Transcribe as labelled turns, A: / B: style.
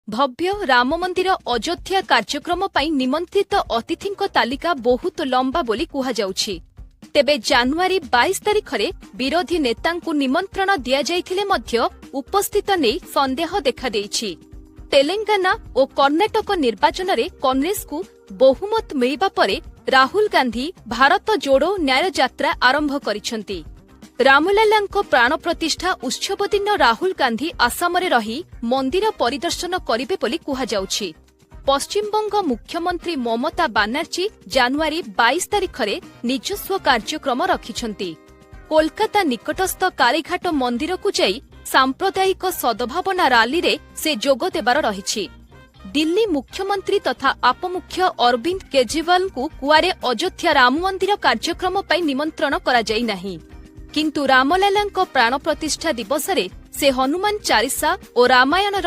A: भव्य राम मंदिर अयोध्या कार्यक्रम पई निमंत्रित अतिथिंक तालिका बहुत लंबा बोली कुहाଯାଉଛି। तेबे जानुआरी 22 तारिखरे विरोधी नेतांकु निमंत्रण दिया जाइथिले मध्य उपस्थित नै संदेह देखादेइछि। तेलंगाना और कर्णाटक निर्वाचन रे कांग्रेस को बहुमत मिलिबा परे राहुल गांधी भारत जोड़ो न्याय यात्रा आरंभ करिसंती। रामलल्लांको प्राण प्रतिष्ठा उत्सव दिन राहुल गांधी आसामरे रही मंदिर परिदर्शन करिबे बोली कुहाଯାଉଛି। पश्चिमबंग मुख्यमंत्री ममता बानार्जी जानुआरी 22 तारिखरे निजस्व कार्यक्रम रखिछंती। कोलकाता निकटस्थ कालीघाट मंदिर को जाई सांप्रदायिक सद्भावना रैली रे से जोग देबार रहिछि। दिल्ली मुख्यमंत्री तथा आपमुख्य अरविंद केजरीवाल को कुआरे अयोध्या राम मंदिर कार्यक्रम पई निमंत्रण करा जाई नाही। किंतु रामलल्लांको प्राण प्रतिष्ठा दिवस रे से हनुमान चालीसा और रामायणर